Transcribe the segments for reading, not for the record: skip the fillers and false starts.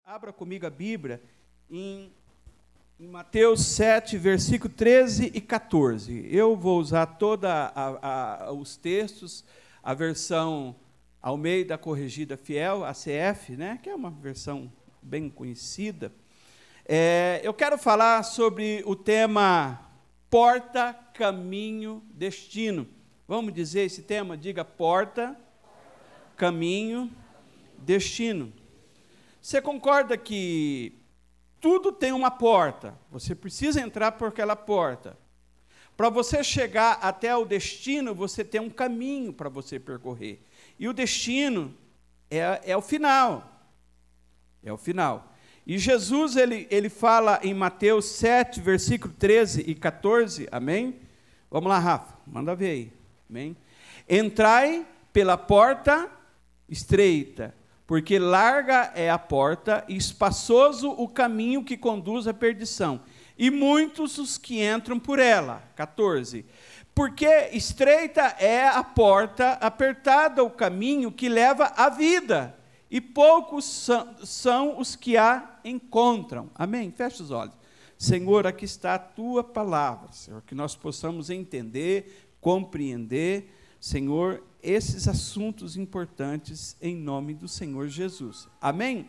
Abra comigo a Bíblia em Mateus 7, versículo 13 e 14. Eu vou usar todos os textos, a versão Almeida Corrigida Fiel, ACF, né, que é uma versão bem conhecida. Eu quero falar sobre o tema porta, caminho, destino. Vamos dizer esse tema? Diga porta, caminho, destino. Você concorda que tudo tem uma porta? Você precisa entrar por aquela porta. Para você chegar até o destino, você tem um caminho para você percorrer. E o destino é o final. É o final. E Jesus, ele fala em Mateus 7, versículo 13 e 14, amém? Vamos lá, Rafa, manda ver aí, amém? Entrai pela porta estreita, porque larga é a porta e espaçoso o caminho que conduz à perdição, e muitos os que entram por ela. 14. Porque estreita é a porta, apertado o caminho que leva à vida, e poucos são os que a encontram. Amém? Feche os olhos. Senhor, aqui está a tua palavra, Senhor, que nós possamos entender, compreender, Senhor, esses assuntos importantes em nome do Senhor Jesus. Amém?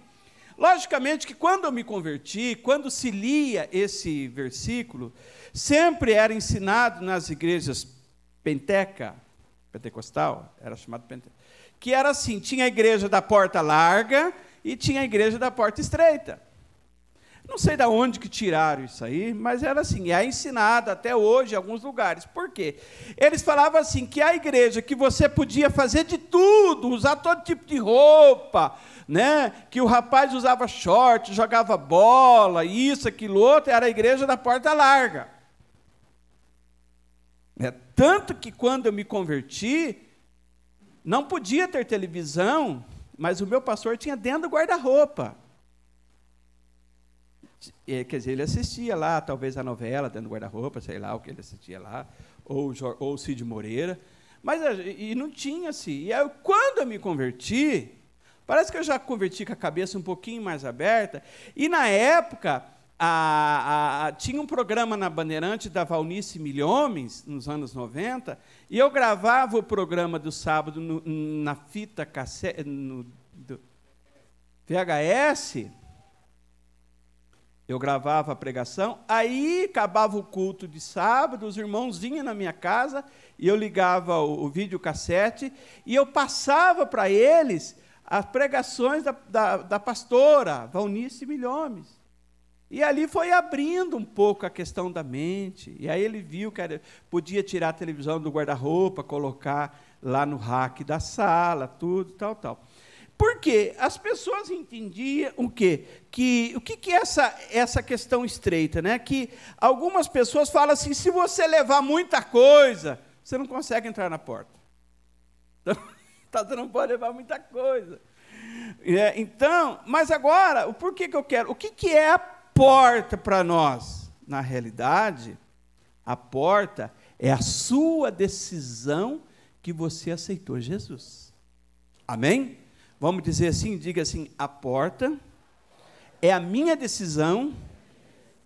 Logicamente que quando eu me converti, quando se lia esse versículo, sempre era ensinado nas igrejas pentecostal, era chamado penteca, que era assim, tinha a igreja da porta larga e tinha a igreja da porta estreita. Não sei de onde que tiraram isso aí, mas era assim, é ensinado até hoje em alguns lugares. Por quê? Eles falavam assim, que a igreja que você podia fazer de tudo, usar todo tipo de roupa, né? Que o rapaz usava short, jogava bola, isso, aquilo, outro, era a igreja da porta larga. Tanto que quando eu me converti, não podia ter televisão, mas o meu pastor tinha dentro do guarda-roupa. Quer dizer, ele assistia lá, talvez a novela dentro do guarda-roupa, sei lá o que ele assistia lá, ou o Cid Moreira, mas e não tinha assim. E aí, quando eu me converti, parece que eu já converti com a cabeça um pouquinho mais aberta, e na época tinha um programa na Bandeirante da Valnice Milhomens, nos anos 90, e eu gravava o programa do sábado na fita cassete, do VHS. Eu gravava a pregação, aí acabava o culto de sábado, os irmãos vinham na minha casa, e eu ligava o videocassete, e eu passava para eles as pregações da pastora Valnice Milhomens. E ali foi abrindo um pouco a questão da mente, e aí ele viu que podia tirar a televisão do guarda-roupa, colocar lá no rack da sala, tudo, tal. Porque as pessoas entendiam o quê? O que é essa questão estreita, né? Que algumas pessoas falam assim, se você levar muita coisa, você não consegue entrar na porta. Então, você não pode levar muita coisa. Então, mas agora, por que eu quero? O que é a porta para nós? Na realidade, a porta é a sua decisão que você aceitou Jesus. Amém? Vamos dizer assim, diga assim, a porta é a minha decisão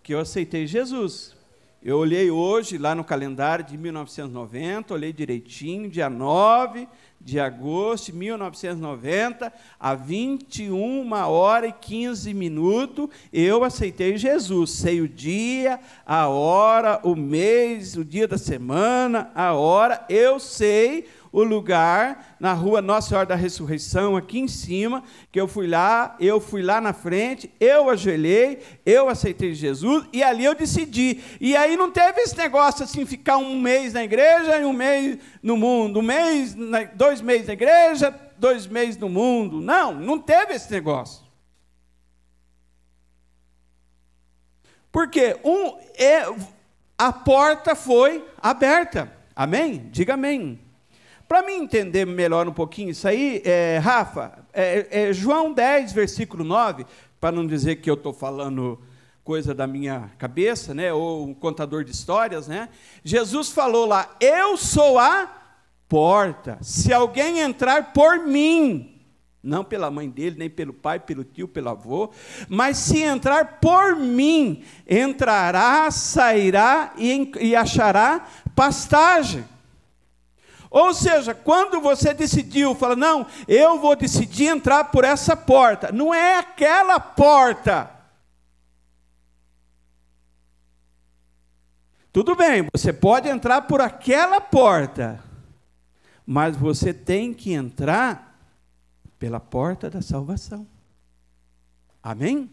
que eu aceitei Jesus. Eu olhei hoje, lá no calendário de 1990, olhei direitinho, dia 9 de agosto de 1990, a 21h15, eu aceitei Jesus. Sei o dia, a hora, o mês, o dia da semana, a hora, eu sei o lugar, na rua Nossa Senhora da Ressurreição, aqui em cima, que eu fui lá na frente, eu ajoelhei, eu aceitei Jesus, e ali eu decidi. E aí não teve esse negócio assim, ficar um mês na igreja e um mês no mundo, 2 meses na igreja, 2 meses no mundo. Não teve esse negócio. Porque a porta foi aberta. Amém? Diga amém. Para mim entender melhor um pouquinho isso aí, Rafa, João 10, versículo 9, para não dizer que eu estou falando coisa da minha cabeça, né, ou um contador de histórias, né? Jesus falou lá, eu sou a porta, se alguém entrar por mim, Não pela mãe dele, nem pelo pai, pelo tio, pelo avô. Mas se entrar por mim, entrará, sairá e achará pastagem. Ou seja, quando você decidiu, fala, não, eu vou decidir entrar por essa porta. Não é aquela porta. Tudo bem, você pode entrar por aquela porta. Mas você tem que entrar pela porta da salvação. Amém?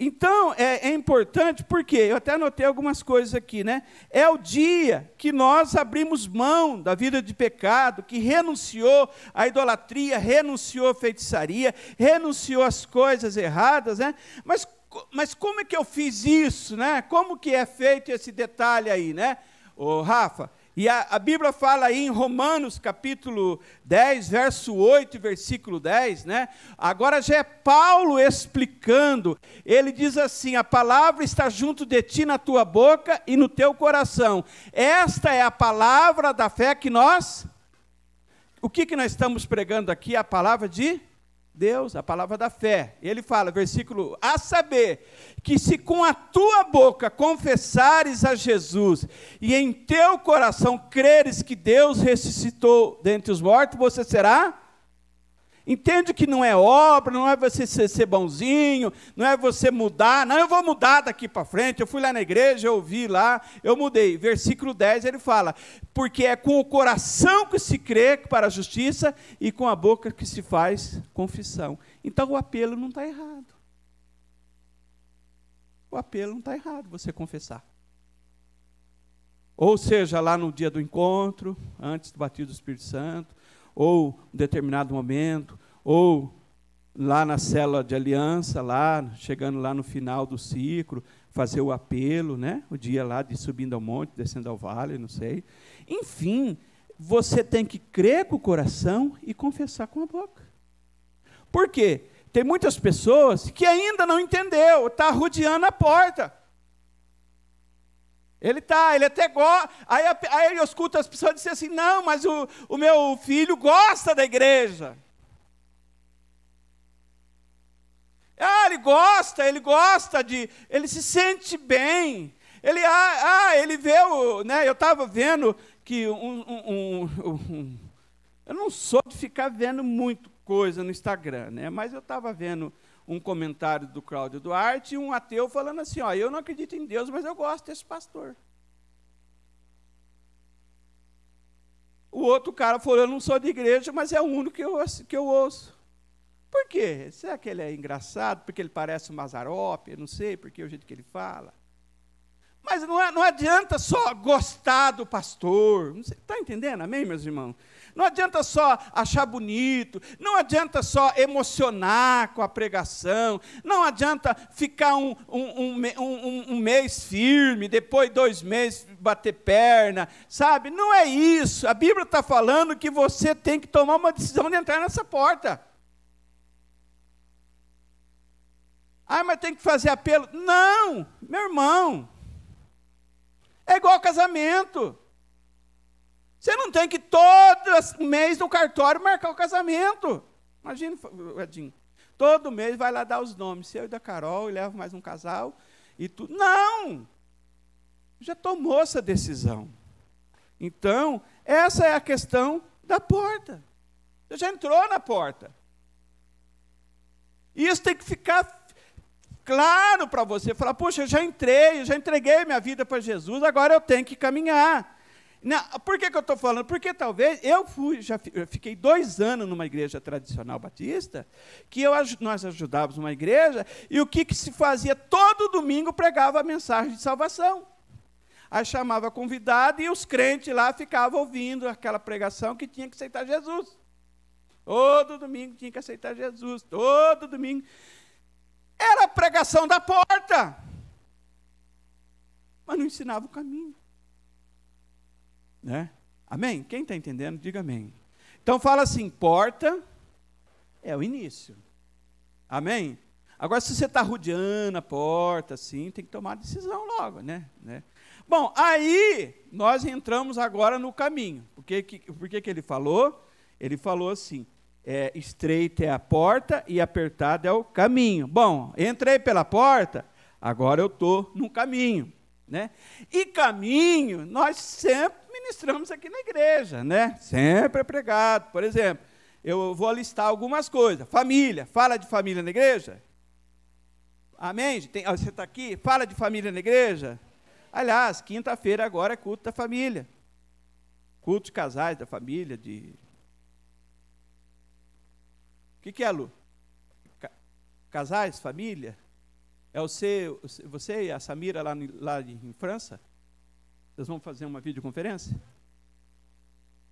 Então, é importante, porque eu até anotei algumas coisas aqui, né? É o dia que nós abrimos mão da vida de pecado, que renunciou à idolatria, renunciou à feitiçaria, renunciou às coisas erradas, né? Mas como é que eu fiz isso, né? Como que é feito esse detalhe aí, né? Ô, Rafa, e a Bíblia fala aí em Romanos, capítulo 10, verso 8 e versículo 10, né? Agora já é Paulo explicando. Ele diz assim, a palavra está junto de ti na tua boca e no teu coração. Esta é a palavra da fé que nós... O que nós estamos pregando aqui? A palavra de Deus, a palavra da fé. Ele fala, versículo, a saber, que se com a tua boca confessares a Jesus, e em teu coração creres que Deus ressuscitou dentre os mortos, você será... Entende que não é obra, não é você ser bonzinho, não é você mudar, não, eu vou mudar daqui para frente, eu fui lá na igreja, eu ouvi lá, eu mudei. Versículo 10 ele fala, porque é com o coração que se crê para a justiça e com a boca que se faz confissão. Então o apelo não está errado. O apelo não está errado, você confessar. Ou seja, lá no dia do encontro, antes do batismo do Espírito Santo, ou em determinado momento, ou lá na célula de aliança, lá, chegando lá no final do ciclo, fazer o apelo, né? O dia lá de subindo ao monte, descendo ao vale, não sei. Enfim, você tem que crer com o coração e confessar com a boca. Por quê? Tem muitas pessoas que ainda não entendeu, está rodeando a porta. Ele até gosta, aí eu escuto as pessoas dizer assim, não, mas o meu filho gosta da igreja. Ele gosta ele se sente bem. Ele vê, né, eu estava vendo que eu não sou de ficar vendo muito coisa no Instagram, né, mas eu estava vendo um comentário do Cláudio Duarte e um ateu falando assim, eu não acredito em Deus, mas eu gosto desse pastor. O outro cara falou, eu não sou de igreja, mas é o único que eu ouço. Por quê? Será que ele é engraçado? Porque ele parece um Mazarope? Eu não sei, porque é o jeito que ele fala. Mas não adianta só gostar do pastor. Está entendendo? Amém, meus irmãos? Não adianta só achar bonito, não adianta só emocionar com a pregação, não adianta ficar um mês firme, depois 2 meses bater perna, sabe? Não é isso. A Bíblia está falando que você tem que tomar uma decisão de entrar nessa porta. Mas tem que fazer apelo. Não, meu irmão. É igual casamento. Você não tem que todo mês no cartório marcar o casamento. Imagina, Edinho. Todo mês vai lá dar os nomes. Seu e da Carol, e leva mais um casal. E tudo. Não! Já tomou essa decisão. Então, essa é a questão da porta. Você já entrou na porta. Isso tem que ficar claro para você. Falar, poxa, eu já entreguei minha vida para Jesus, agora eu tenho que caminhar. Não, por que eu estou falando? Porque talvez eu fiquei 2 anos numa igreja tradicional batista, que nós ajudávamos uma igreja, e o que se fazia? Todo domingo pregava a mensagem de salvação. Aí chamava convidado e os crentes lá ficavam ouvindo aquela pregação que tinha que aceitar Jesus. Todo domingo tinha que aceitar Jesus. Todo domingo. Era a pregação da porta. Mas não ensinava o caminho. Né? Amém? Quem está entendendo, diga amém. Então fala assim, porta é o início. Amém? Agora, se você está rodeando a porta, assim, tem que tomar decisão logo, né? Bom, aí nós entramos agora no caminho. Por que ele falou? Ele falou assim, estreita é a porta e apertado é o caminho. Bom, entrei pela porta, agora eu estou no caminho, né? E caminho, nós sempre ministramos aqui na igreja, né? Sempre é pregado. Por exemplo, eu vou listar algumas coisas. Família, fala de família na igreja? Amém? Você está aqui? Fala de família na igreja? Aliás, quinta-feira agora é culto da família. Culto de casais da família, O que é, Lu? Casais, família? É você e a Samira lá em França? Vocês vão fazer uma videoconferência?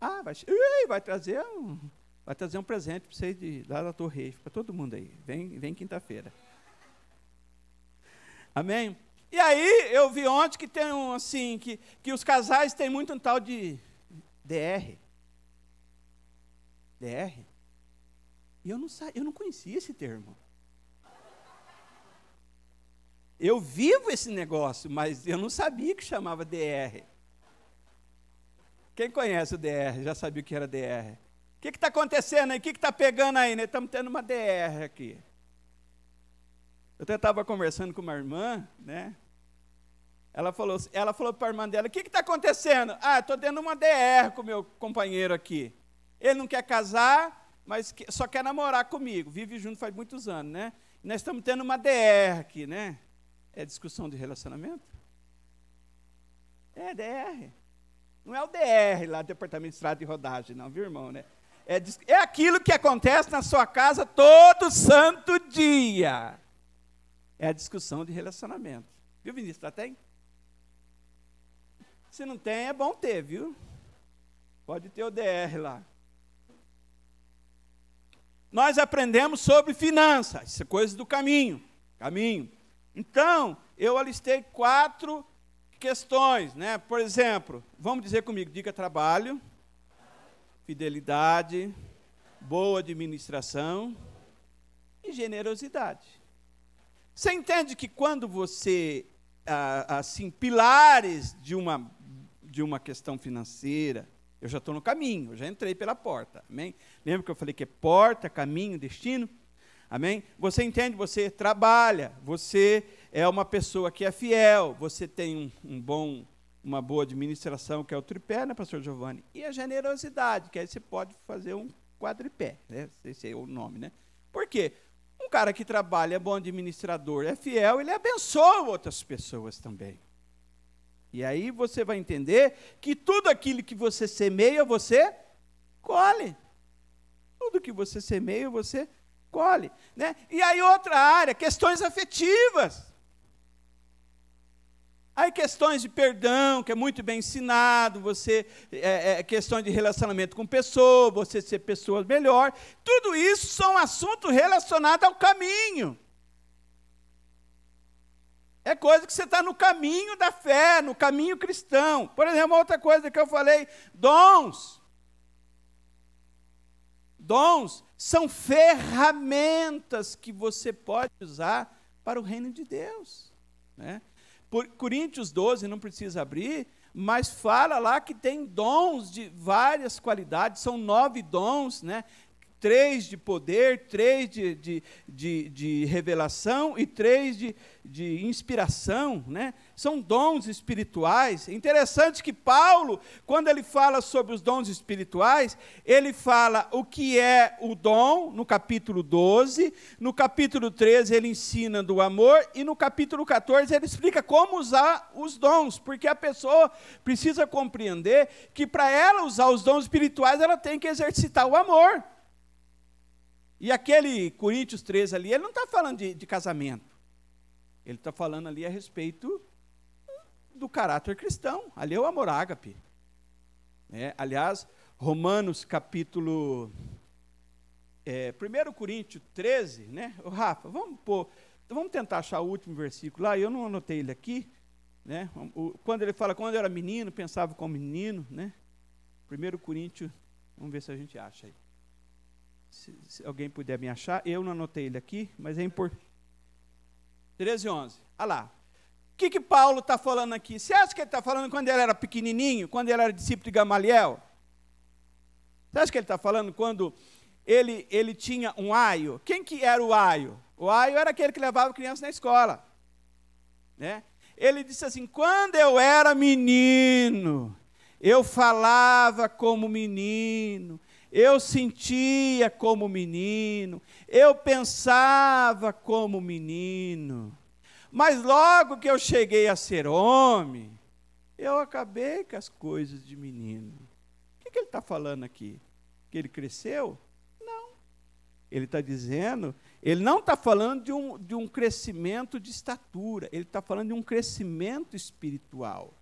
Ah, vai trazer um presente para vocês lá da Torre Eiffel, para todo mundo aí. Vem quinta-feira. Amém? E aí, eu vi ontem que tem que os casais têm muito um tal de DR. DR? E eu não conhecia esse termo. Eu vivo esse negócio, mas eu não sabia que chamava DR. Quem conhece o DR, já sabia o que era DR. O que está acontecendo aí? O que está pegando aí? Nós estamos tendo uma DR aqui. Eu até estava conversando com uma irmã, né? Ela falou para a irmã dela, o que está acontecendo? Ah, estou tendo uma DR com o meu companheiro aqui. Ele não quer casar, mas só quer namorar comigo. Vive junto faz muitos anos, né? E nós estamos tendo uma DR aqui, né? É discussão de relacionamento? É DR. Não é o DR lá, Departamento de Estrada de Rodagem, não, viu, irmão, né? É aquilo que acontece na sua casa todo santo dia. É a discussão de relacionamento. Viu, Vinícius? Já tem? Se não tem, é bom ter, viu? Pode ter o DR lá. Nós aprendemos sobre finanças, isso é coisa do caminho. Então, eu alistei 4 questões, né? Por exemplo, vamos dizer comigo, diga trabalho, fidelidade, boa administração e generosidade. Você entende que quando você, pilares de uma questão financeira, eu já estou no caminho, eu já entrei pela porta, amém? Lembra que eu falei que é porta, caminho, destino? Amém? Você entende, você trabalha, você é uma pessoa que é fiel, você tem uma boa administração, que é o tripé, né, pastor Giovanni? E a generosidade, que aí você pode fazer um quadripé, né? Esse é o nome, né? Por quê? Um cara que trabalha, é bom administrador, é fiel, ele abençoa outras pessoas também. E aí você vai entender que tudo aquilo que você semeia, você colhe. Tudo que você semeia, você colhe, né? E aí outra área, questões afetivas. Aí questões de perdão, que é muito bem ensinado, questões de relacionamento com pessoas, você ser pessoa melhor. Tudo isso são assuntos relacionados ao caminho. É coisa que você está no caminho da fé, no caminho cristão. Por exemplo, outra coisa que eu falei, dons. Dons são ferramentas que você pode usar para o reino de Deus, né? Por Coríntios 12, não precisa abrir, mas fala lá que tem dons de várias qualidades, são 9 dons, né? 3 de poder, 3 de revelação e 3 de inspiração, né? São dons espirituais. É interessante que Paulo, quando ele fala sobre os dons espirituais, ele fala o que é o dom, no capítulo 12, no capítulo 13 ele ensina do amor, e no capítulo 14 ele explica como usar os dons, porque a pessoa precisa compreender que para ela usar os dons espirituais, ela tem que exercitar o amor. E aquele Coríntios 13 ali, ele não está falando de casamento. Ele está falando ali a respeito do caráter cristão. Ali é o amor ágape. Aliás, Romanos capítulo... 1 Coríntios 13, né? Rafa, vamos tentar achar o último versículo lá. Eu não anotei ele aqui, né? Quando ele fala, quando eu era menino, pensava como menino, né? 1 Coríntios, vamos ver se a gente acha aí. Se alguém puder me achar, eu não anotei ele aqui, mas é importante. 13, 11. Olha lá. O que Paulo está falando aqui? Você acha que ele está falando quando ele era pequenininho, quando ele era discípulo de Gamaliel? Você acha que ele está falando quando ele tinha um aio. Quem que era o aio? O aio era aquele que levava a criança na escola. Né? Ele disse assim, quando eu era menino, eu falava como menino, eu sentia como menino, eu pensava como menino. Mas logo que eu cheguei a ser homem, eu acabei com as coisas de menino. O que ele está falando aqui? Que ele cresceu? Não. Ele está dizendo, ele não está falando de um crescimento de estatura, ele está falando de um crescimento espiritual.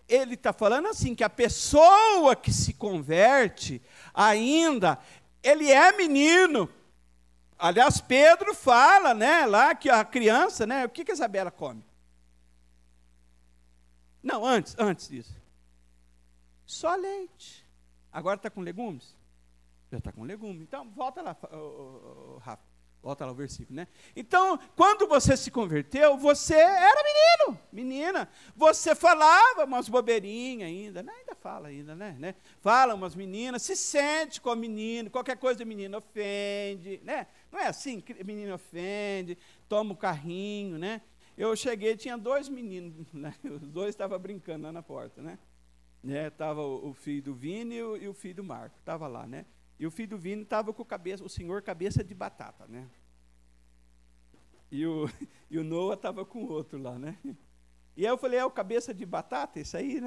Ele está falando assim, que a pessoa que se converte, ainda, ele é menino. Aliás, Pedro fala, né, lá que a criança, né, o que a Isabela come? Não, antes disso. Só leite. Agora está com legumes? Já está com legume. Então, volta lá, Rafa. Volta lá o versículo, né? Então, quando você se converteu, você era menino, menina. Você falava umas bobeirinhas ainda, né? Ainda fala ainda, né? Fala umas meninas, se sente como menino, qualquer coisa de menino ofende, né? Não é assim? Menino ofende, toma o carrinho, né? Eu cheguei, tinha 2 meninos, né? Os 2 estavam brincando lá na porta, né? Estava o filho do Vini e o filho do Marco, estava lá, né? E o filho do Vini estava com o senhor cabeça de batata, né? E o Noah estava com o outro lá, né? E aí eu falei, é o cabeça de batata, esse aí,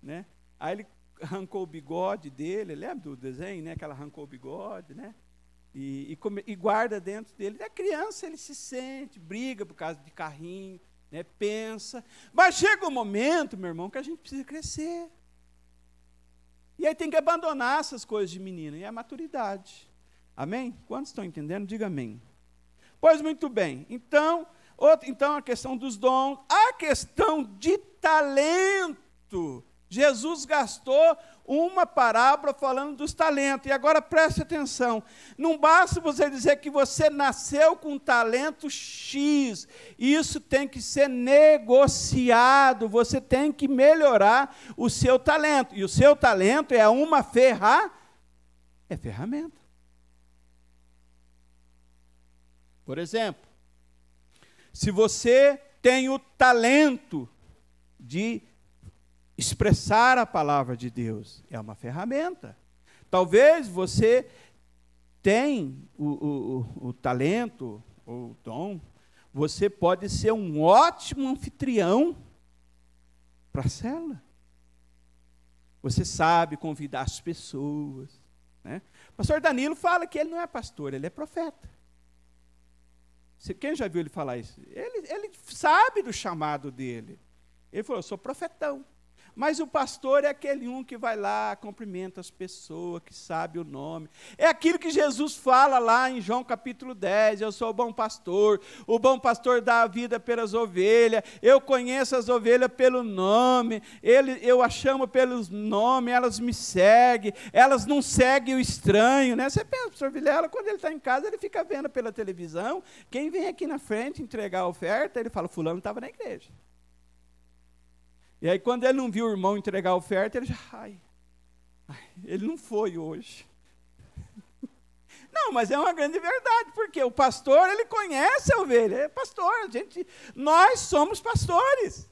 né? Aí ele arrancou o bigode dele, lembra do desenho, né? Que ela arrancou o bigode, né? E guarda dentro dele. A criança, ele se sente, briga por causa de carrinho, né? Pensa. Mas chega um momento, meu irmão, que a gente precisa crescer. E aí tem que abandonar essas coisas de menino, e é a maturidade. Amém? Quantos estão entendendo? Diga amém. Pois muito bem. Então a questão dos dons, a questão de talento. Jesus gastou uma parábola falando dos talentos. E agora preste atenção. Não basta você dizer que você nasceu com talento X. Isso tem que ser negociado. Você tem que melhorar o seu talento. E o seu talento é uma ferramenta. Por exemplo, se você tem o talento de expressar a palavra de Deus, é uma ferramenta. Talvez você tenha o talento, ou o dom, você pode ser um ótimo anfitrião para a célula. Você sabe convidar as pessoas. Né? O pastor Danilo fala que ele não é pastor, ele é profeta. Quem já viu ele falar isso? Ele sabe do chamado dele. Ele falou, eu sou profetão. Mas o pastor é aquele que vai lá, cumprimenta as pessoas, que sabe o nome. É aquilo que Jesus fala lá em João capítulo 10, eu sou o bom pastor dá a vida pelas ovelhas, eu conheço as ovelhas pelo nome, eu as chamo pelos nomes, elas me seguem, elas não seguem o estranho. Né? Você pensa, o pastor Vilela, quando ele está em casa, ele fica vendo pela televisão, quem vem aqui na frente entregar a oferta, ele fala, fulano estava na igreja. E aí, quando ele não viu o irmão entregar a oferta, ele já, ele não foi hoje. Não, mas é uma grande verdade, porque o pastor, ele conhece a ovelha, é pastor, nós somos pastores.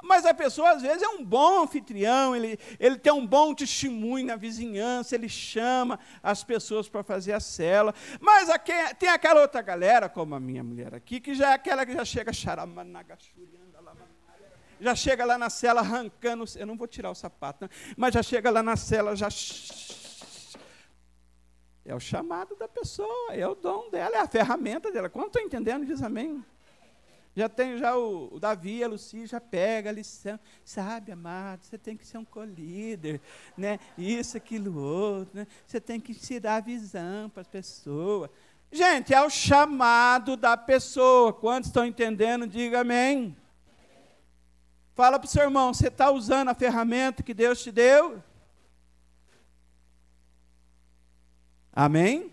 Mas a pessoa, às vezes, é um bom anfitrião, ele tem um bom testemunho na vizinhança, ele chama as pessoas para fazer a cela. Mas tem aquela outra galera, como a minha mulher aqui, que já é aquela que já chega xaramanagachurianda lá. Já chega lá na cela arrancando, eu não vou tirar o sapato, não, mas já chega lá na cela, já... É o chamado da pessoa, é o dom dela, é a ferramenta dela. Quando estou entendendo, diz amém. Já tem o Davi, a Lucia, já pega a lição. Sabe, amado, você tem que ser um co-líder, né? Isso, aquilo, outro, né? Você tem que ensinar a visão para as pessoas. Gente, é o chamado da pessoa. Quantos estão entendendo, diga amém. Fala para o seu irmão, você está usando a ferramenta que Deus te deu? Amém?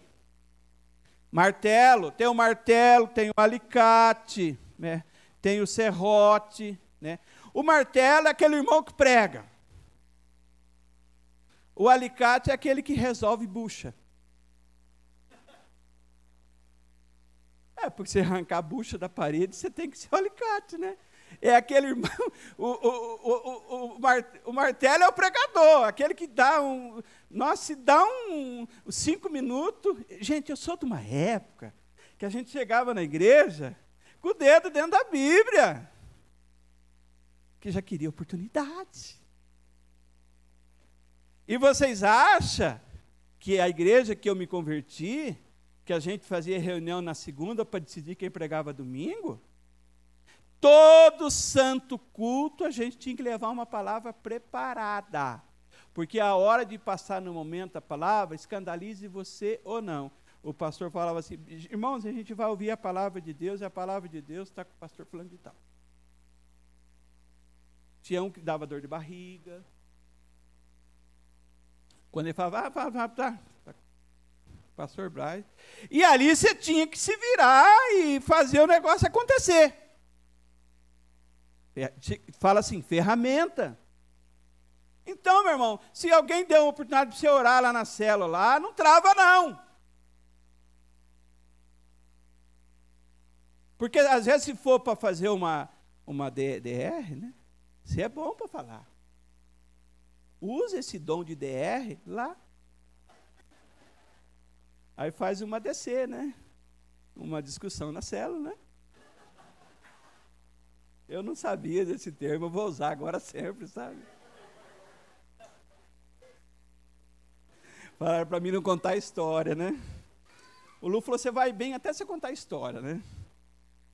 Martelo, tem o alicate, né? Tem o serrote. Né? O martelo é aquele irmão que prega. O alicate é aquele que resolve bucha. É, porque você arrancar a bucha da parede, você tem que ser o alicate, né? É aquele irmão, o martelo é o pregador, aquele que dá um... Nossa, se dá 5 minutos... Gente, eu sou de uma época que a gente chegava na igreja com o dedo dentro da Bíblia, que já queria oportunidade. E vocês acham que a igreja que eu me converti, que a gente fazia reunião na segunda para decidir quem pregava domingo? Todo santo culto a gente tinha que levar uma palavra preparada, porque a hora de passar no momento a palavra, escandalize você ou não. O pastor falava assim, irmãos, a gente vai ouvir a palavra de Deus, e a palavra de Deus está com o pastor fulano de tal. Tinha um que dava dor de barriga. Quando ele falava, tá, pastor Braz. E ali você tinha que se virar e fazer o negócio acontecer. Fala assim, ferramenta. Então, meu irmão, se alguém deu uma oportunidade para você orar lá na célula, lá, não trava não. Porque às vezes se for para fazer uma DR, né, você é bom para falar. Use esse dom de DR lá. Aí faz uma DC, né? Uma discussão na célula, né? Eu não sabia desse termo, eu vou usar agora sempre, sabe? Falaram para mim não contar história, né? O Lu falou, você vai bem até você contar história, né?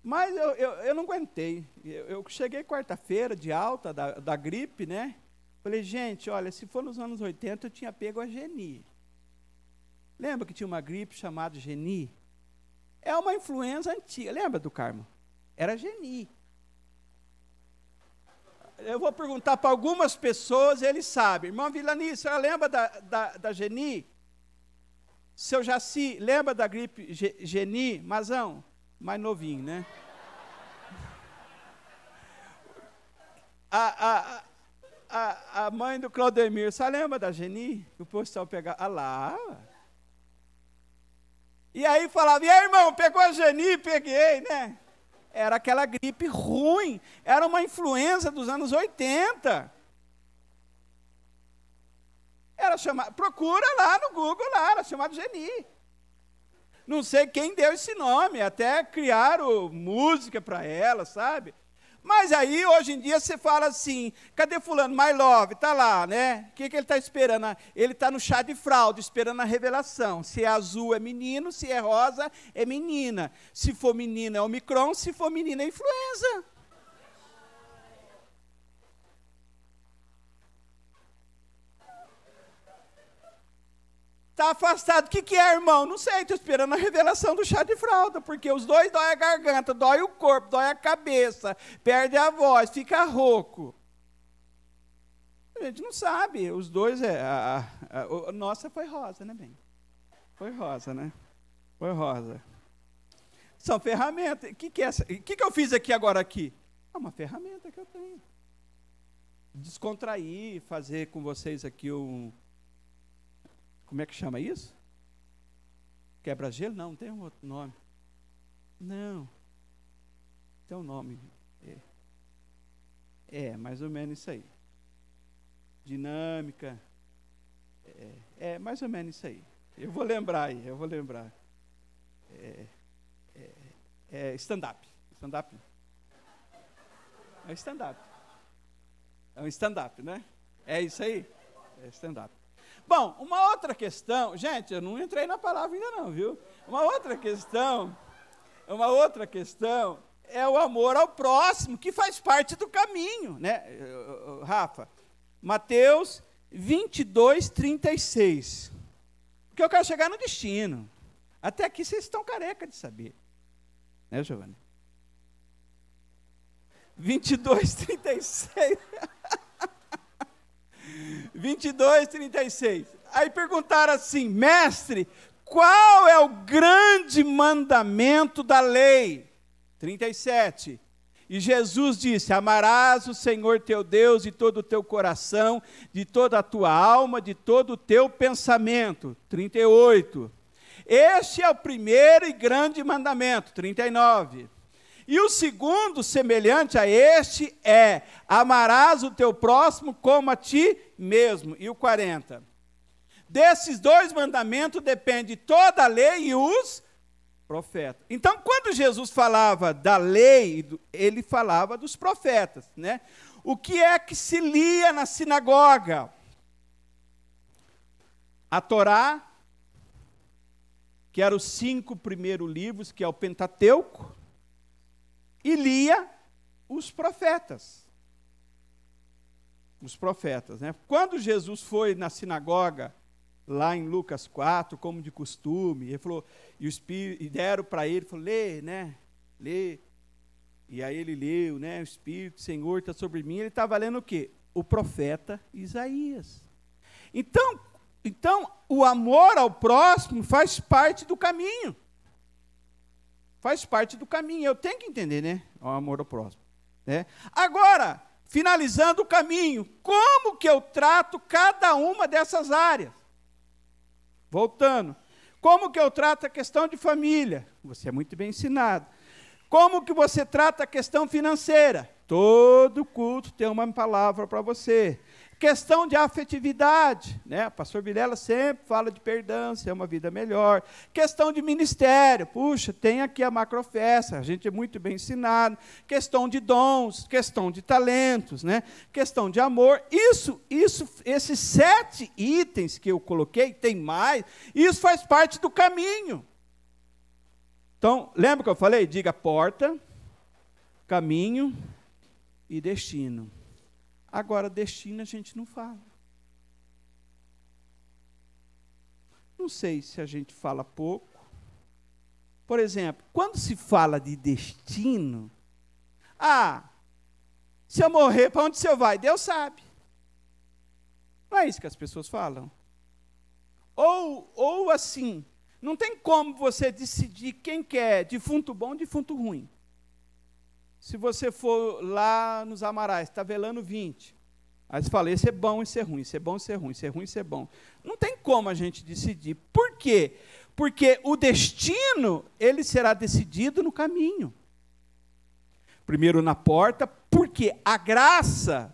Mas eu não aguentei. Eu cheguei quarta-feira de alta da gripe, né? Falei, gente, olha, se for nos anos 80, eu tinha pego a Geni. Lembra que tinha uma gripe chamada Geni? É uma influenza antiga. Lembra do Carmo? Era Geni. Eu vou perguntar para algumas pessoas, eles sabem. Irmã Vilani, a senhora lembra da Geni? Seu Jaci, lembra da gripe Geni? Mazão? Mais novinho, né? A mãe do Claudemir, você lembra da Geni? O pessoal pegava, lá. E aí falava, e aí, irmão, pegou a Geni? Peguei, né? Era aquela gripe ruim, era uma influenza dos anos 80. Era chamado, procura lá no Google, lá, era chamado Geni. Não sei quem deu esse nome, até criaram música para ela, sabe? Mas aí, hoje em dia, você fala assim, cadê fulano? My Love, está lá, né? O que ele está esperando? Ele está no chá de fralda, esperando a revelação. Se é azul, é menino, se é rosa, é menina. Se for menina, é Omicron, se for menina, é influenza. Está afastado. O que é, irmão? Não sei, estou esperando a revelação do chá de fralda, porque os dois dói a garganta, dói o corpo, dói a cabeça, perde a voz, fica rouco. A gente não sabe, os dois, nossa foi rosa, né, bem? Foi rosa, né? Foi rosa. São ferramentas. O que eu fiz agora aqui? É uma ferramenta que eu tenho. Descontrair, fazer com vocês aqui como é que chama isso? Quebra-gelo? Não, tem um outro nome. Não. Tem um nome. Mais ou menos isso aí. Dinâmica. Mais ou menos isso aí. Eu vou lembrar. Stand-up. Stand-up. É stand-up. É um stand-up, né? É isso aí? É stand-up. Bom, uma outra questão, gente, eu não entrei na palavra ainda não, viu? Uma outra questão é o amor ao próximo, que faz parte do caminho, né, Rafa? Mateus 22, 36. Porque eu quero chegar no destino. Até aqui vocês estão careca de saber. Né, Giovanni? 22, 36. 22, 36. Aí perguntaram assim, mestre, qual é o grande mandamento da lei? 37. E Jesus disse, amarás o Senhor teu Deus de todo o teu coração, de toda a tua alma, de todo o teu pensamento. 38. Este é o primeiro e grande mandamento, 39. E o segundo, semelhante a este, é: amarás o teu próximo como a ti mesmo. E o 40. Desses dois mandamentos depende toda a lei e os profetas. Então, quando Jesus falava da lei, ele falava dos profetas, né? O que é que se lia na sinagoga? A Torá, que eram os 5 primeiros livros, que é o Pentateuco, e lia os profetas. Os profetas, né? Quando Jesus foi na sinagoga, lá em Lucas 4, como de costume, ele falou, e deram para ele, falou, lê, né? Lê. E aí ele leu, né? O Espírito do Senhor está sobre mim. Ele estava lendo o quê? O profeta Isaías. Então, o amor ao próximo faz parte do caminho. Faz parte do caminho. Eu tenho que entender, né? O amor ao próximo. Né? Agora, finalizando o caminho, como que eu trato cada uma dessas áreas? Voltando. Como que eu trato a questão de família? Você é muito bem ensinado. Como que você trata a questão financeira? Todo culto tem uma palavra para você. Questão de afetividade, né? O pastor Vilela sempre fala de perdão, ser uma vida melhor. Questão de ministério, puxa, tem aqui a macrofesta, a gente é muito bem ensinado. Questão de dons, questão de talentos, né? Questão de amor. Esses 7 itens que eu coloquei, tem mais, isso faz parte do caminho. Então, lembra que eu falei? Diga porta, caminho e destino. Agora, destino a gente não fala. Não sei se a gente fala pouco. Por exemplo, quando se fala de destino, se eu morrer, para onde você vai? Deus sabe. Não é isso que as pessoas falam. Ou assim, não tem como você decidir quem quer defunto bom e defunto ruim. Se você for lá nos Amarais, está velando 20. Aí você fala, esse é bom, esse é ruim, esse é bom, esse é ruim, esse é ruim, esse é bom. Não tem como a gente decidir. Por quê? Porque o destino, ele será decidido no caminho. Primeiro na porta, porque a graça,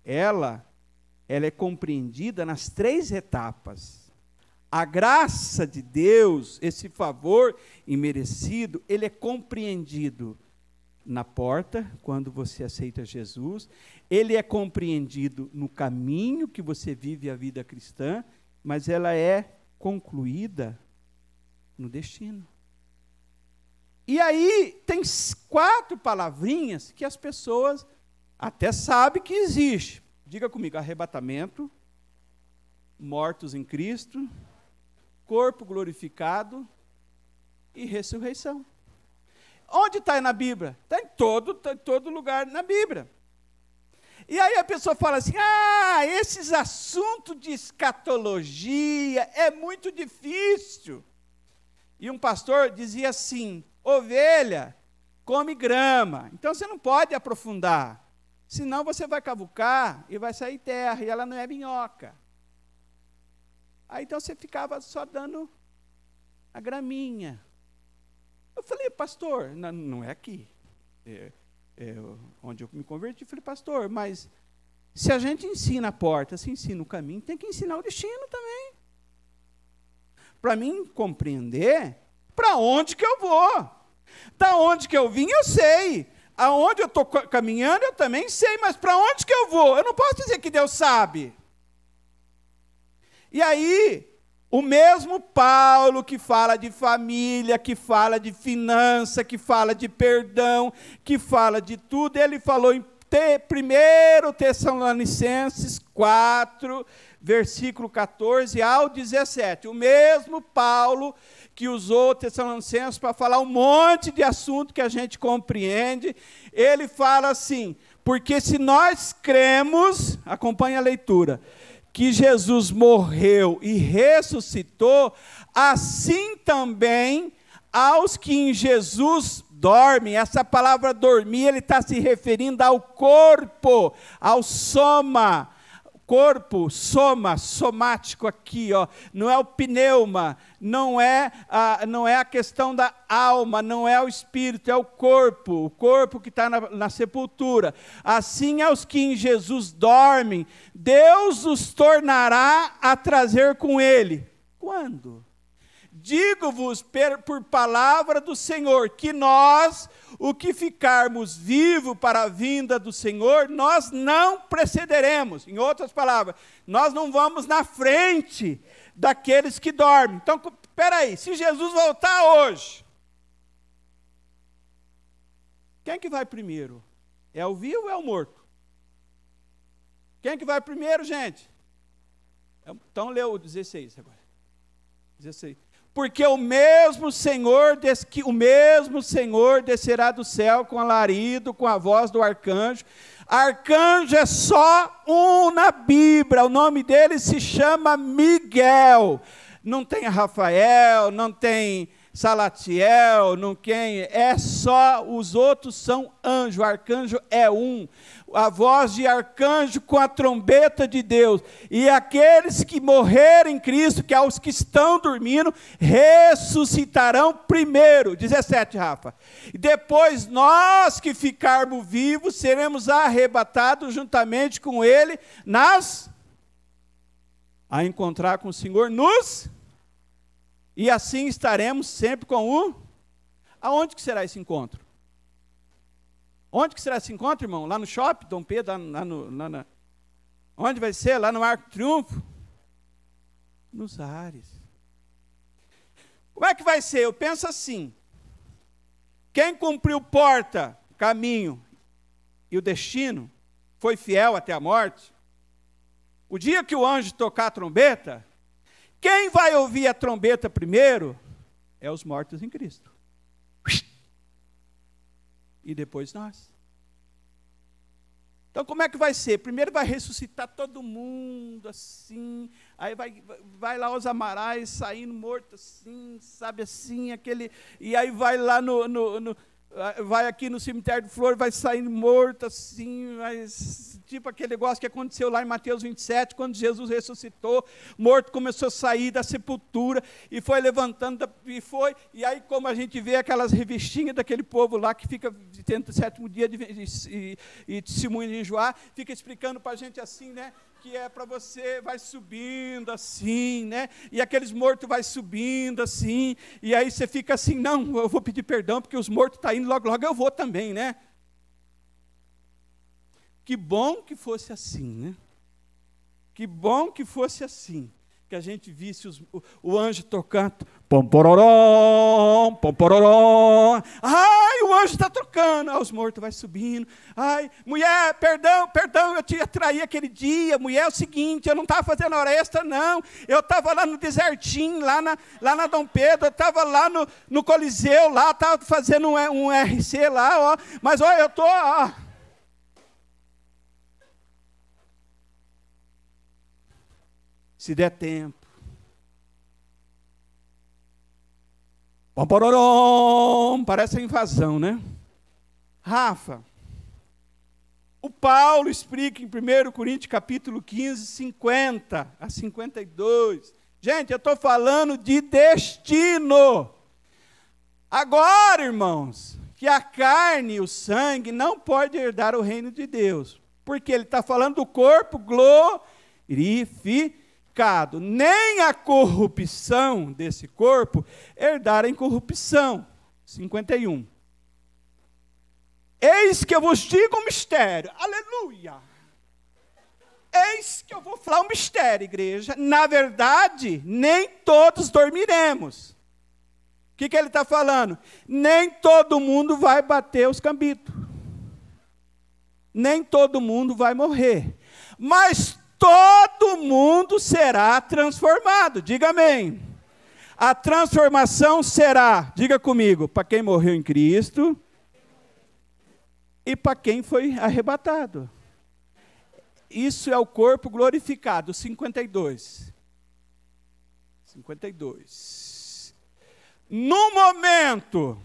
ela é compreendida nas 3 etapas. A graça de Deus, esse favor imerecido, ele é compreendido na porta, quando você aceita Jesus. Ele é compreendido no caminho que você vive a vida cristã, mas ela é concluída no destino. E aí tem 4 palavrinhas que as pessoas até sabem que existe. Diga comigo: arrebatamento, mortos em Cristo, corpo glorificado e ressurreição. Onde está na Bíblia? Está em todo lugar na Bíblia. E aí a pessoa fala assim, esses assuntos de escatologia é muito difícil. E um pastor dizia assim, ovelha come grama, então você não pode aprofundar, senão você vai cavucar e vai sair terra, e ela não é minhoca. Aí então você ficava só dando a graminha. Eu falei, pastor, não é aqui. Onde eu me converti, eu falei, pastor, mas se a gente ensina a porta, se ensina o caminho, tem que ensinar o destino também. Para mim compreender para onde que eu vou. Da onde que eu vim, eu sei. Aonde eu estou caminhando, eu também sei, mas para onde que eu vou? Eu não posso dizer que Deus sabe. E aí, o mesmo Paulo que fala de família, que fala de finança, que fala de perdão, que fala de tudo, ele falou em 1 Tessalonicenses 4, versículo 14 ao 17. O mesmo Paulo que usou Tessalonicenses para falar um monte de assunto que a gente compreende, ele fala assim, porque se nós cremos, acompanha a leitura, que Jesus morreu e ressuscitou, assim também aos que em Jesus dormem. Essa palavra dormir, ele está se referindo ao corpo, ao soma, corpo, somático aqui, ó, não é o pneuma, não é a questão da alma, não é o espírito, é o corpo que está na sepultura. Assim é os que em Jesus dormem, Deus os tornará a trazer com ele. Quando? Digo-vos por palavra do Senhor, que nós, o que ficarmos vivos para a vinda do Senhor, nós não precederemos. Em outras palavras, nós não vamos na frente daqueles que dormem. Então, espera aí, se Jesus voltar hoje, quem que vai primeiro? É o vivo ou é o morto? Quem que vai primeiro, gente? Então, lê o 16 agora. 16. Porque o mesmo Senhor descerá do céu com alarido, com a voz do arcanjo. Arcanjo é só um na Bíblia, o nome dele se chama Miguel. Não tem Rafael, não tem Salatiel, não tem, é só, os outros são anjos, o arcanjo é um. A voz de arcanjo com a trombeta de Deus, e aqueles que morrerem em Cristo, que é os que estão dormindo, ressuscitarão primeiro. 17, Rafa. E depois nós que ficarmos vivos, seremos arrebatados juntamente com ele, a encontrar com o Senhor e assim estaremos sempre com o... Aonde que será esse encontro? Onde que será esse encontro, irmão? Lá no shopping, Dom Pedro? Onde vai ser? Lá no Arco do Triunfo? Nos ares. Como é que vai ser? Eu penso assim. Quem cumpriu porta, caminho e o destino, foi fiel até a morte, o dia que o anjo tocar a trombeta, quem vai ouvir a trombeta primeiro é os mortos em Cristo. E depois nós. Então, como é que vai ser? Primeiro vai ressuscitar todo mundo assim, aí vai lá os amarais saindo mortos assim, sabe assim, e aí vai lá vai aqui no cemitério de Flor, vai saindo morto assim, tipo aquele negócio que aconteceu lá em Mateus 27, quando Jesus ressuscitou, morto começou a sair da sepultura, e foi levantando, e aí como a gente vê aquelas revistinhas daquele povo lá, que fica tendo o sétimo dia e testemunho de enjoar, fica explicando para a gente assim, né, que é para você, vai subindo assim, né, e aqueles mortos vai subindo assim, e aí você fica assim, não, eu vou pedir perdão, porque os mortos estão indo, logo eu vou também, né? Que bom que fosse assim, né? Que bom que fosse assim, que a gente visse o anjo tocando, pom-pororó, pom-pororó, ai, o anjo está tocando, os mortos vai subindo, ai, mulher, perdão, eu te atraí aquele dia, mulher, é o seguinte, eu não estava fazendo hora extra, não, eu estava lá no desertinho, lá na Dom Pedro, eu estava lá no Coliseu, lá, estava fazendo um RC lá, ó, mas ó, eu estou, se der tempo. Pom-pororom, parece a invasão, né? Rafa, o Paulo explica em 1 Coríntios capítulo 15, 50 a 52. Gente, eu estou falando de destino. Agora, irmãos, que a carne e o sangue não podem herdar o reino de Deus. Porque ele está falando do corpo glorificado. Nem a corrupção desse corpo herdar a incorrupção. 51. Eis que eu vos digo um mistério. Aleluia! Eis que eu vou falar um mistério, igreja. Na verdade, nem todos dormiremos. O que ele está falando? Nem todo mundo vai bater os cambitos. Nem todo mundo vai morrer. Mas todo mundo será transformado. Diga amém. A transformação será, diga comigo, para quem morreu em Cristo e para quem foi arrebatado. Isso é o corpo glorificado. 52. 52. No momento,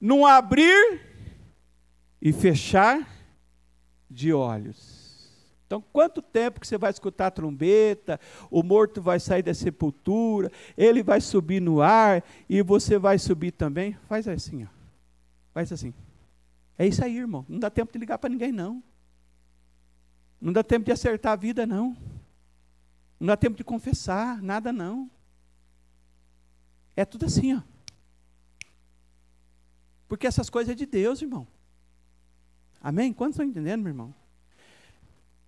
num abrir e fechar de olhos. Então, quanto tempo que você vai escutar a trombeta, o morto vai sair da sepultura, ele vai subir no ar e você vai subir também? Faz assim, ó. Faz assim. É isso aí, irmão. Não dá tempo de ligar para ninguém, não. Não dá tempo de acertar a vida, não. Não dá tempo de confessar, nada, não. É tudo assim, ó. Porque essas coisas é de Deus, irmão. Amém? Quantos estão entendendo, meu irmão?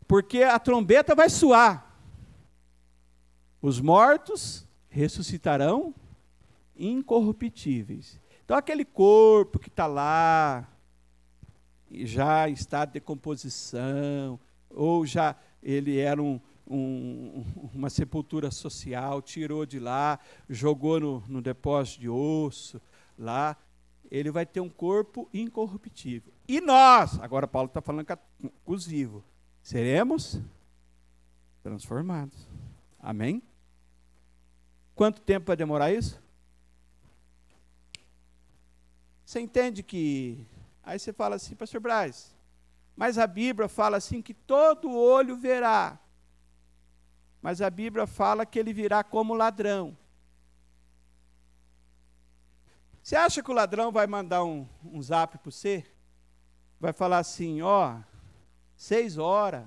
Porque a trombeta vai soar. Os mortos ressuscitarão incorruptíveis. Então, aquele corpo que está lá, já em estado de decomposição, ou já ele era uma sepultura social, tirou de lá, jogou no depósito de osso, lá, ele vai ter um corpo incorruptível. E nós, agora Paulo está falando com os vivos, seremos transformados. Amém? Quanto tempo vai demorar isso? Você entende que... Aí você fala assim, pastor Braz, mas a Bíblia fala assim que todo olho verá. Mas a Bíblia fala que ele virá como ladrão. Você acha que o ladrão vai mandar um zap para você? Vai falar assim, ó, 6 horas,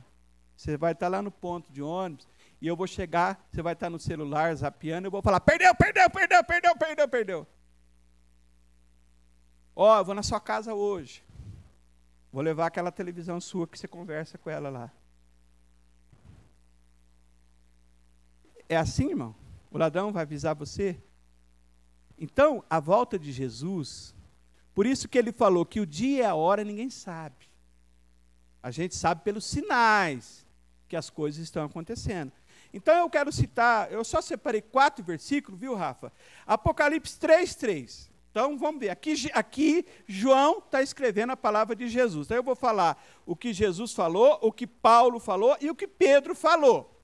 você vai estar lá no ponto de ônibus, e eu vou chegar, você vai estar no celular, zapeando, eu vou falar, perdeu. Ó, eu vou na sua casa hoje. Vou levar aquela televisão sua que você conversa com ela lá. É assim, irmão? O ladrão vai avisar você? Então, a volta de Jesus, por isso que ele falou que o dia e a hora ninguém sabe. A gente sabe pelos sinais que as coisas estão acontecendo. Então, eu quero citar, eu só separei 4 versículos, viu, Rafa? Apocalipse 3:3. Então, vamos ver. Aqui João está escrevendo a palavra de Jesus. Então, eu vou falar o que Jesus falou, o que Paulo falou e o que Pedro falou.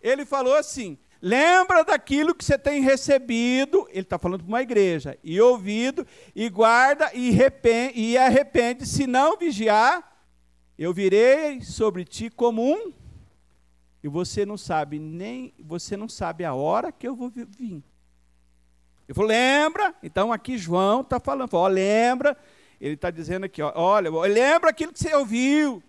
Ele falou assim, lembra daquilo que você tem recebido, ele está falando para uma igreja, e ouvido, e guarda, e arrepende, se não vigiar, eu virei sobre ti como e você não sabe a hora que eu vou vir. Eu falei, lembra? Então aqui João está falando, ó, lembra, ele está dizendo aqui, ó, olha, lembra aquilo que você ouviu,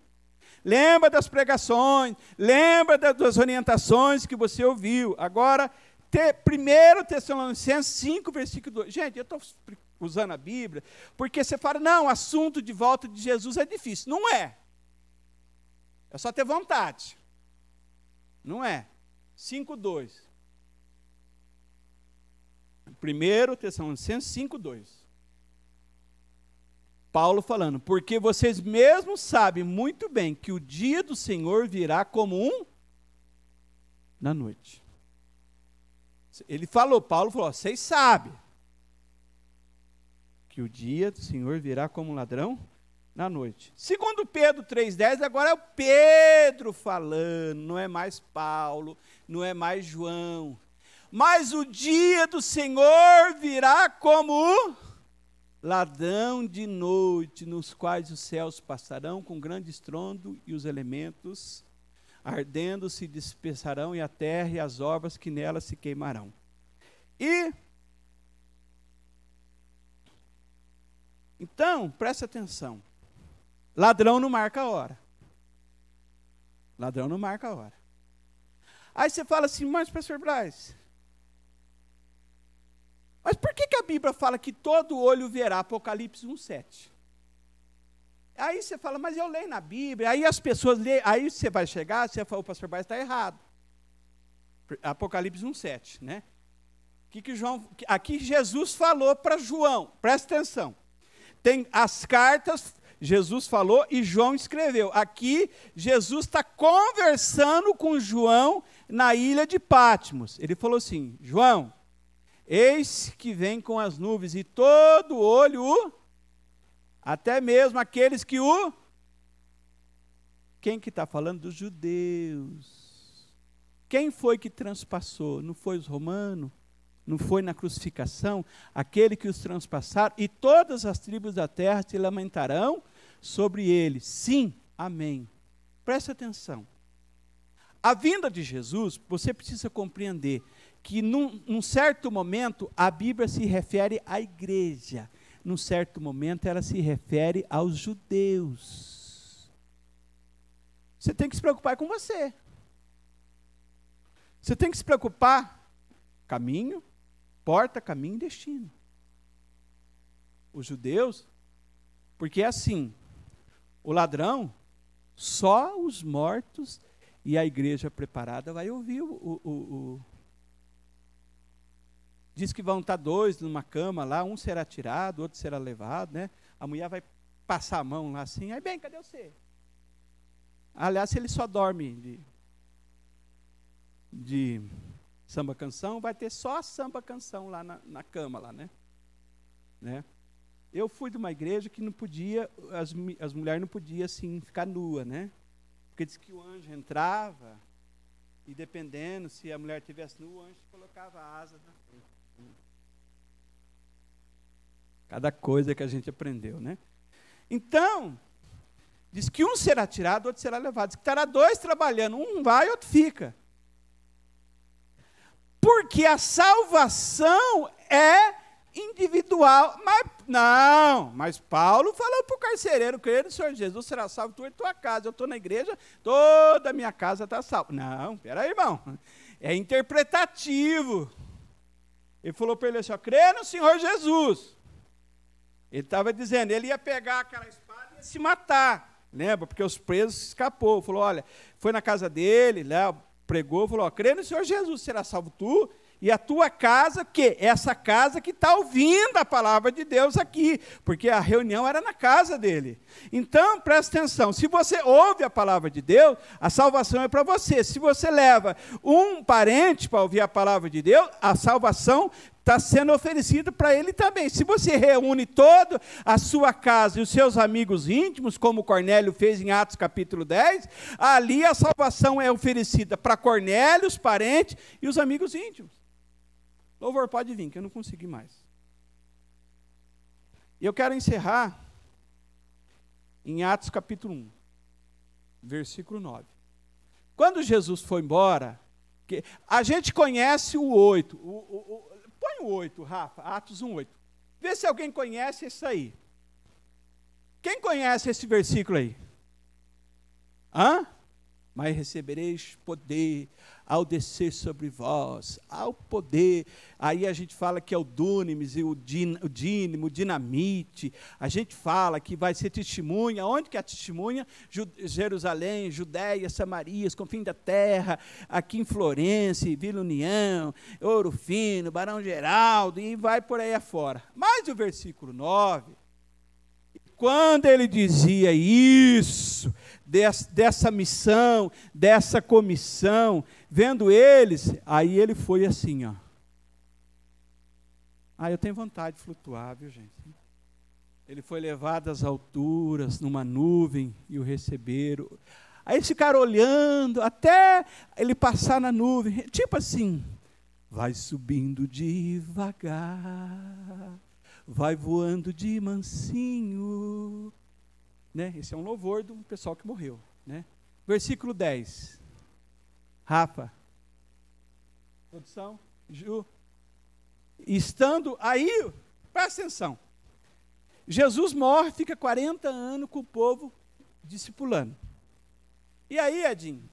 lembra das pregações, lembra das orientações que você ouviu. Agora, 1 Tessalonicenses 5, versículo 2. Gente, eu estou usando a Bíblia, porque você fala, não, o assunto de volta de Jesus é difícil. Não é. É só ter vontade. Não é. 5:2. 1 Tessalonicenses 5:2. Paulo falando, porque vocês mesmos sabem muito bem que o dia do Senhor virá como na noite. Paulo falou, vocês sabem que o dia do Senhor virá como um ladrão na noite. Segundo Pedro 3:10, agora é o Pedro falando, não é mais Paulo, não é mais João. Mas o dia do Senhor virá como ladrão de noite, nos quais os céus passarão com grande estrondo e os elementos ardendo se dispersarão e a terra e as obras que nela se queimarão. E então, presta atenção. Ladrão não marca a hora. Ladrão não marca a hora. Aí você fala assim, mas pastor Braz, mas por que a Bíblia fala que todo olho verá? Apocalipse 1:7. Aí você fala, mas eu leio na Bíblia, aí as pessoas leem, aí você vai chegar, você fala, o pastor Braz está errado. Apocalipse 1:7, né? Aqui Jesus falou para João, presta atenção. Tem as cartas, Jesus falou e João escreveu. Aqui, Jesus está conversando com João na ilha de Patmos. Ele falou assim, João, eis que vem com as nuvens e todo olho, até mesmo aqueles que Quem que está falando? Dos judeus. Quem foi que transpassou? Não foi os romanos? Não foi na crucificação? Aquele que os transpassaram, e todas as tribos da terra se lamentarão sobre ele. Sim, amém. Preste atenção. A vinda de Jesus, você precisa compreender que num certo momento a Bíblia se refere à igreja, num certo momento ela se refere aos judeus. Você tem que se preocupar com você. Você tem que se preocupar, caminho, porta, caminho e destino. Os judeus, porque é assim, o ladrão, só os mortos e a igreja preparada vai ouvir Diz que vão estar 2 numa cama lá, um será tirado, outro será levado, né? A mulher vai passar a mão lá assim, aí bem, cadê você? Aliás, se ele só dorme de samba canção, vai ter só samba canção lá na cama lá, né? Eu fui de uma igreja que não podia, as mulheres não podiam assim ficar nua, né? Porque diz que o anjo entrava e dependendo se a mulher estivesse nua, o anjo colocava a asa na frente. Cada coisa que a gente aprendeu, né? Então, diz que um será tirado, outro será levado. Diz que estará 2 trabalhando, um vai, outro fica. Porque a salvação é individual. Mas Paulo falou para o carcereiro, crê no Senhor Jesus, será salvo tu e tua casa. Eu estou na igreja, toda a minha casa está salva. Não, peraí, irmão. É interpretativo. Ele falou para ele assim, crê no Senhor Jesus. Ele estava dizendo, ele ia pegar aquela espada e ia se matar. Lembra? Porque os presos escapou. Falou, olha, foi na casa dele, lá, pregou, falou, crê no Senhor Jesus, será salvo tu e a tua casa, que essa casa que está ouvindo a palavra de Deus aqui, porque a reunião era na casa dele. Então, presta atenção, se você ouve a palavra de Deus, a salvação é para você. Se você leva um parente para ouvir a palavra de Deus, a salvação está sendo oferecida para ele também. Se você reúne toda a sua casa e os seus amigos íntimos, como Cornélio fez em Atos capítulo 10, ali a salvação é oferecida para Cornélio, os parentes e os amigos íntimos. Louvor, pode vir, que eu não consegui mais. E eu quero encerrar em Atos capítulo 1, versículo 9. Quando Jesus foi embora, a gente conhece o 8, põe o 8, Rafa, Atos 1, 8. Vê se alguém conhece isso aí. Quem conhece esse versículo aí? Mas recebereis poder ao descer sobre vós, ao poder. Aí a gente fala que é o dunamis, o dínamo, o dinamite. A gente fala que vai ser testemunha. Onde que é a testemunha? Jerusalém, Judéia, Samaria, confins da terra, aqui em Florença, Vila União, Ouro Fino, Barão Geraldo, e vai por aí afora. Mas o versículo 9, quando ele dizia isso, dessa missão, dessa comissão, vendo eles, aí ele foi assim, ó. Eu tenho vontade de flutuar, viu, gente? Ele foi levado às alturas, numa nuvem, e o receberam. Aí eles ficaram olhando, até ele passar na nuvem, tipo assim, vai subindo devagar, vai voando de mansinho, né? Esse é um louvor do pessoal que morreu, né? Versículo 10. Rafa. Produção. Ju. Estando aí, presta atenção. Jesus morre, fica 40 anos com o povo discipulando. E aí, Edinho?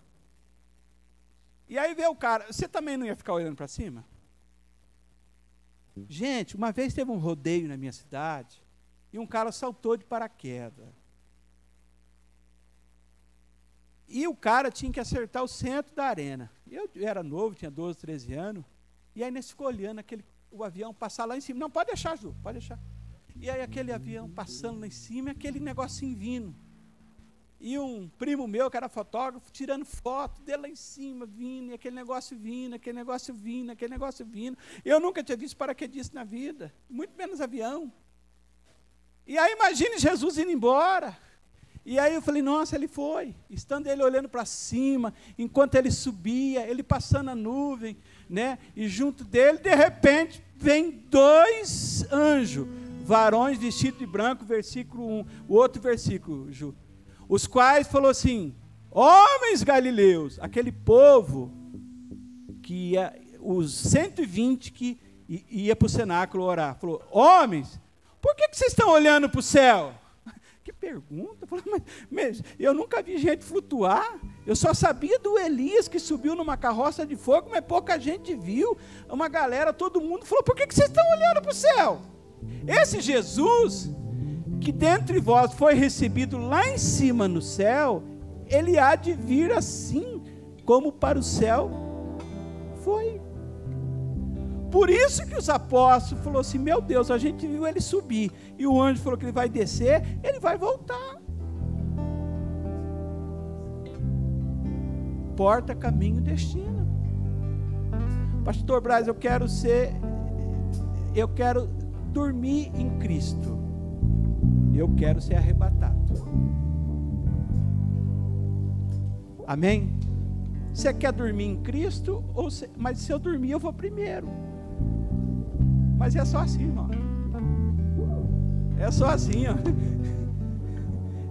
E aí vê o cara, você também não ia ficar olhando para cima? Gente, uma vez teve um rodeio na minha cidade e um cara saltou de paraquedas. E o cara tinha que acertar o centro da arena. Eu era novo, tinha 12, 13 anos. E aí nós ficou olhando o avião passar lá em cima. Não, pode deixar, Ju, pode deixar. E aí aquele avião passando lá em cima, aquele negocinho vindo. E um primo meu, que era fotógrafo, tirando foto dele lá em cima, vindo, e aquele negócio vindo, aquele negócio vindo, aquele negócio vindo. Eu nunca tinha visto paraquedista na vida, muito menos avião. E aí imagine Jesus indo embora. E aí eu falei, nossa, ele foi. Estando ele olhando para cima, enquanto ele subia, ele passando a nuvem, né? E junto dele, de repente, vem 2 anjos, varões vestidos de branco, versículo 1, o outro versículo, Ju. Os quais falou assim, homens galileus, aquele povo que ia, os 120 que ia para o cenáculo orar, falou, homens, por que vocês estão olhando para o céu? Que pergunta, mas eu nunca vi gente flutuar, eu só sabia do Elias que subiu numa carroça de fogo, mas pouca gente viu, uma galera, todo mundo falou, por que vocês estão olhando para o céu? Esse Jesus, que dentre vós foi recebido lá em cima no céu, ele há de vir assim, como para o céu foi. Por isso que os apóstolos falaram assim, meu Deus, a gente viu ele subir, e o anjo falou que ele vai descer, ele vai voltar. Porta, caminho, destino. Pastor Braz, eu quero dormir em Cristo, eu quero ser arrebatado. Amém? Você quer dormir em Cristo? Mas se eu dormir, eu vou primeiro. Mas é só assim, irmão. É só assim, ó.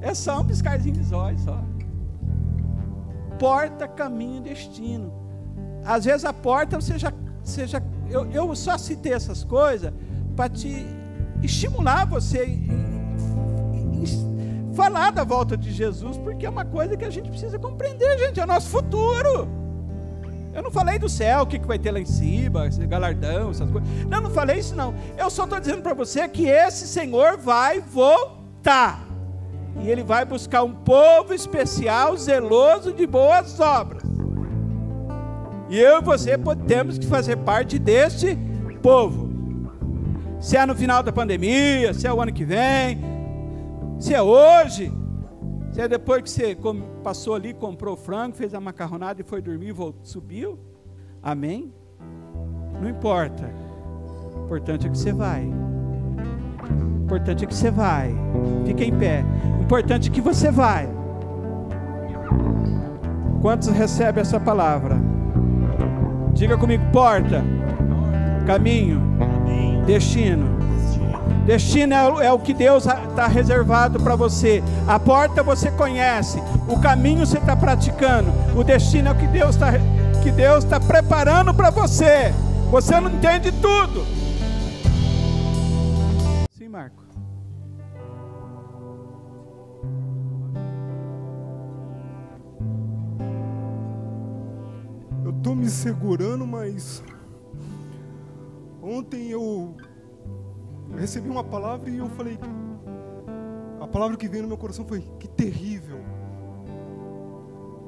É só um piscarzinho de olhos, só. Porta, caminho, destino. Às vezes a porta você já eu só citei essas coisas para te estimular você falar da volta de Jesus, porque é uma coisa que a gente precisa compreender, gente, é o nosso futuro. Eu não falei do céu, o que vai ter lá em cima, esse galardão, essas coisas. Não falei isso não. Eu só estou dizendo para você que esse Senhor vai voltar. E Ele vai buscar um povo especial, zeloso de boas obras. E eu e você temos que fazer parte deste povo. Se é no final da pandemia, se é o ano que vem, se é hoje, se é depois que você passou ali, comprou frango, fez a macarronada e foi dormir, subiu, amém? Não importa, o importante é que você vai, o importante é que você vai, fica em pé, o importante é que você vai. Quantos recebem essa palavra? Diga comigo, porta, caminho, destino. Destino é o que Deus está reservado para você. A porta você conhece, o caminho você está praticando, o destino é o que Deus está preparando para você. Você não entende tudo. Sim, Marco. Eu estou me segurando, mas ontem eu recebi uma palavra e eu falei, a palavra que veio no meu coração foi, que terrível,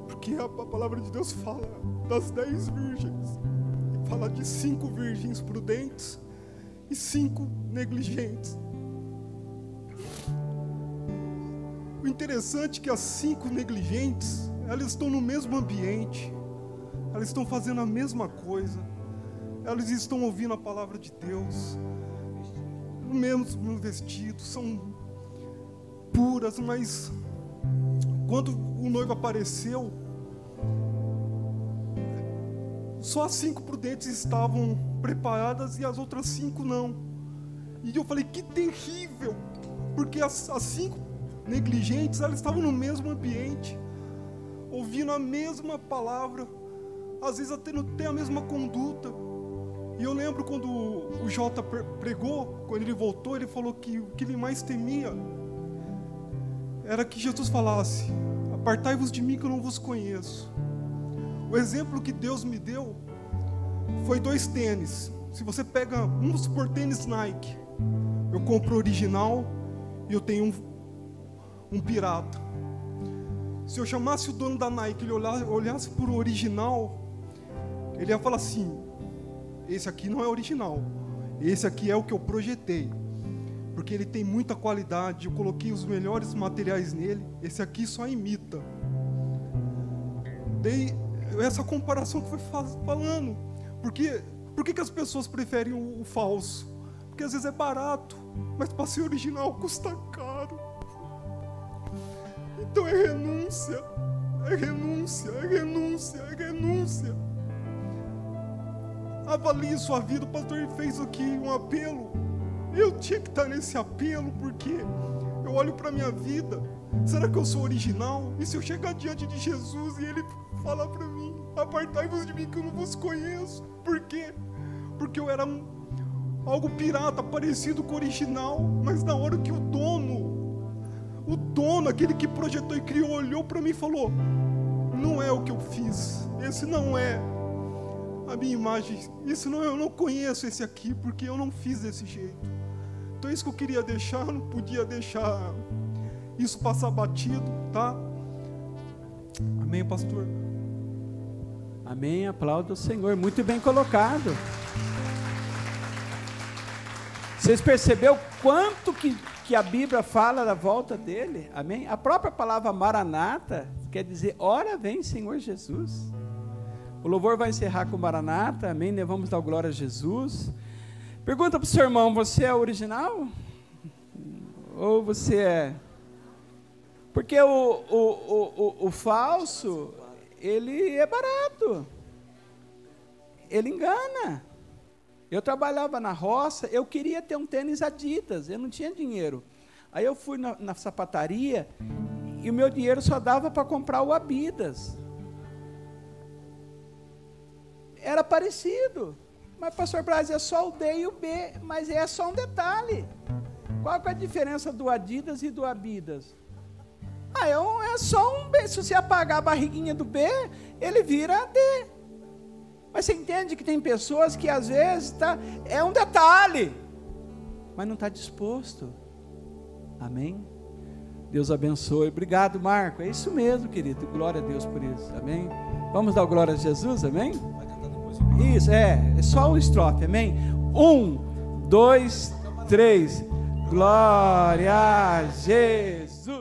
porque a palavra de Deus fala das 10 virgens, e fala de 5 virgens prudentes e 5 negligentes. O interessante é que as 5 negligentes, elas estão no mesmo ambiente, elas estão fazendo a mesma coisa, elas estão ouvindo a palavra de Deus, no mesmo vestido, são puras, mas quando o noivo apareceu, só as 5 prudentes estavam preparadas e as outras 5 não. E eu falei, que terrível, porque as 5 negligentes, elas estavam no mesmo ambiente, ouvindo a mesma palavra, às vezes até não tem a mesma conduta. E eu lembro quando o Jota pregou, quando ele voltou, ele falou que o que ele mais temia era que Jesus falasse, apartai-vos de mim que eu não vos conheço. O exemplo que Deus me deu foi 2 tênis. Se você pega, vamos supor, tênis Nike, eu compro original e eu tenho um pirata. Se eu chamasse o dono da Nike, ele olhasse para o original, ele ia falar assim, esse aqui não é original, esse aqui é o que eu projetei, porque ele tem muita qualidade, eu coloquei os melhores materiais nele, esse aqui só imita. Dei essa comparação que foi falando, por que as pessoas preferem o falso? Porque às vezes é barato, mas para ser original custa caro. Então é renúncia, é renúncia, é renúncia, é renúncia. Avalie sua vida. O pastor fez aqui um apelo. Eu tinha que estar nesse apelo, porque eu olho para minha vida, será que eu sou original? E se eu chegar diante de Jesus e Ele falar para mim, apartai-vos de mim que eu não vos conheço? Por quê? Porque eu era algo pirata, parecido com o original, mas na hora que o dono, aquele que projetou e criou, olhou para mim e falou, não é o que eu fiz, esse não é a minha imagem, isso não, eu não conheço esse aqui, porque eu não fiz desse jeito. Então é isso que eu queria deixar, não podia deixar isso passar batido, tá? Amém, pastor? Amém, aplauda o Senhor, muito bem colocado. Vocês perceberam quanto que a Bíblia fala da volta dele? Amém? A própria palavra Maranata quer dizer, ora vem Senhor Jesus. O louvor vai encerrar com Maranata, amém? Nós vamos dar glória a Jesus. Pergunta para o seu irmão, você é original? Ou você é... Porque o falso, ele é barato. Ele engana. Eu trabalhava na roça, eu queria ter um tênis Adidas, eu não tinha dinheiro. Aí eu fui na sapataria e o meu dinheiro só dava para comprar o Adidas. Era parecido, mas pastor Braz, é só o D e o B, mas é só um detalhe. Qual que é a diferença do Adidas e do Abidas? É só um B, se você apagar a barriguinha do B, ele vira D. Mas você entende que tem pessoas que às vezes é um detalhe, mas não está disposto. Amém? Deus abençoe. Obrigado, Marco. É isso mesmo, querido. Glória a Deus por isso. Amém? Vamos dar glória a Jesus, amém? Isso, é só o estrofe, amém? 1, 2, 3. Glória a Jesus.